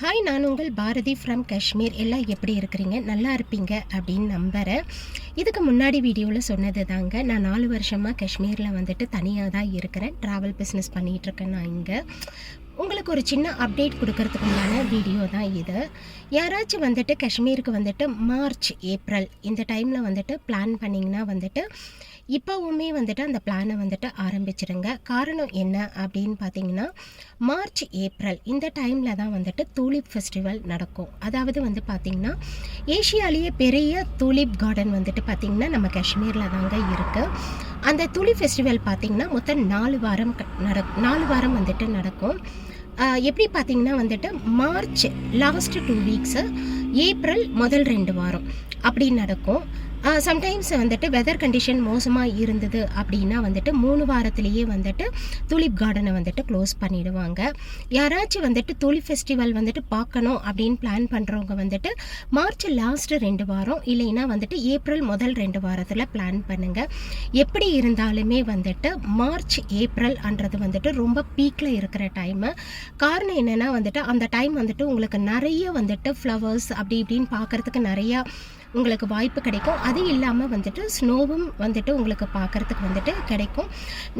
Hi, நான் உங்கள் Bharathi from Kashmir. எல்லாம் எப்படி இருக்கிறீங்க? நல்லா இருப்பீங்க அப்படின்னு நம்புகிறேன். இதுக்கு முன்னாடி வீடியோவில் சொன்னது தாங்க, நான் 4 வருஷமாக காஷ்மீரில் வந்துட்டு தனியாக தான் இருக்கிறேன். ட்ராவல் பிஸ்னஸ் பண்ணிகிட்ருக்கேன். நான் இங்கே உங்களுக்கு ஒரு சின்ன அப்டேட் கொடுக்கறதுக்கு உண்டான வீடியோ தான் இது. யாராச்சும் வந்துட்டு காஷ்மீருக்கு வந்துட்டு மார்ச் ஏப்ரல் இந்த டைமில் வந்துட்டு பிளான் பண்ணிங்கன்னா வந்துட்டு இப்போவுமே வந்துட்டு அந்த பிளானை வந்துட்டு ஆரம்பிச்சிடுங்க. காரணம் என்ன அப்படின்னு பார்த்தீங்கன்னா, மார்ச் ஏப்ரல் இந்த டைமில் தான் வந்துட்டு தூலிப் ஃபெஸ்டிவல் நடக்கும். அதாவது வந்து பார்த்திங்கன்னா, ஏஷியாலேயே பெரிய தூலிப் கார்டன் வந்துட்டு பார்த்திங்கன்னா நம்ம காஷ்மீரில் தாங்க இருக்குது. அந்த தூலிப் ஃபெஸ்டிவல் பார்த்திங்கன்னா மொத்தம் 4 வாரம் வந்துட்டு நடக்கும். எப்படி பார்த்திங்கன்னா வந்துட்டு மார்ச் லாஸ்ட் 2 வீக்ஸு, ஏப்ரல் முதல் 2 வாரம் அப்படி நடக்கும். சம்டைம்ஸ் வந்துட்டு வெதர் கண்டிஷன் மோசமாக இருந்தது அப்படின்னா வந்துட்டு 3 வாரத்திலேயே வந்துட்டு தூலிப் கார்டனை வந்துட்டு க்ளோஸ் பண்ணிவிடுவாங்க. யாராச்சும் வந்துட்டு தூலிப் ஃபெஸ்டிவல் வந்துட்டு பார்க்கணும் அப்படின்னு பிளான் பண்ணுறவங்க வந்துட்டு மார்ச் லாஸ்ட்டு 2 வாரம் இல்லைன்னா வந்துட்டு ஏப்ரல் முதல் 2 வாரத்தில் பிளான் பண்ணுங்கள். எப்படி இருந்தாலுமே வந்துட்டு மார்ச் ஏப்ரல்ன்றது வந்துட்டு ரொம்ப பீக்கில் இருக்கிற டைமு. காரணம் என்னென்னா வந்துட்டு அந்த டைம் வந்துட்டு உங்களுக்கு நிறைய வந்துட்டு ஃப்ளவர்ஸ் அப்படி இப்படின்னு பார்க்குறதுக்கு நிறையா உங்களுக்கு வாய்ப்பு கிடைக்கும். அது இல்லாமல் வந்துட்டு ஸ்னோவும் வந்துட்டு உங்களுக்கு பார்க்குறதுக்கு வந்துட்டு கிடைக்கும்.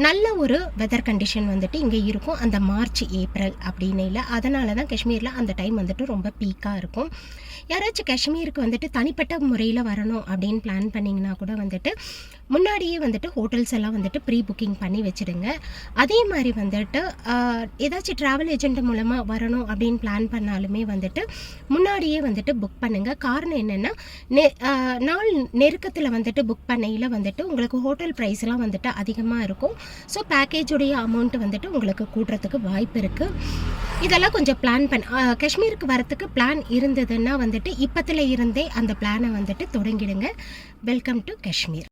நல்ல ஒரு வெதர் கண்டிஷன் வந்துட்டு இங்கே இருக்கும் அந்த மார்ச் ஏப்ரல் அப்படின்னு இல்லை. அதனால தான் காஷ்மீரில் அந்த டைம் வந்துட்டு ரொம்ப பீக்காக இருக்கும். யாராச்சும் காஷ்மீருக்கு வந்துட்டு தனிப்பட்ட முறையில் வரணும் அப்படின்னு பிளான் பண்ணிங்கன்னா கூட வந்துட்டு முன்னாடியே வந்துட்டு ஹோட்டல்ஸ் எல்லாம் வந்துட்டு ப்ரீ புக்கிங் பண்ணி வச்சுடுங்க. அதே மாதிரி வந்துட்டு ஏதாச்சும் ட்ராவல் ஏஜென்ட் மூலமாக வரணும் அப்படின்னு பிளான் பண்ணாலுமே வந்துட்டு முன்னாடியே வந்துட்டு புக் பண்ணுங்கள். காரணம் என்னென்னா, நாள் நெருக்கத்தில் வந்துட்டு புக் பண்ணையில் வந்துட்டு உங்களுக்கு ஹோட்டல் ப்ரைஸ்லாம் வந்துட்டு அதிகமாக இருக்கும். ஸோ பேக்கேஜுடைய அமௌண்ட் வந்துட்டு உங்களுக்கு கூட்டுறதுக்கு வாய்ப்பு இருக்குது. இதெல்லாம் கொஞ்சம் பிளான் காஷ்மீருக்கு வரத்துக்கு பிளான் இருந்ததுன்னா வந்துட்டு இப்போத்துல இருந்தே அந்த பிளானை வந்துட்டு தொடங்கிடுங்க. Welcome to Kashmir.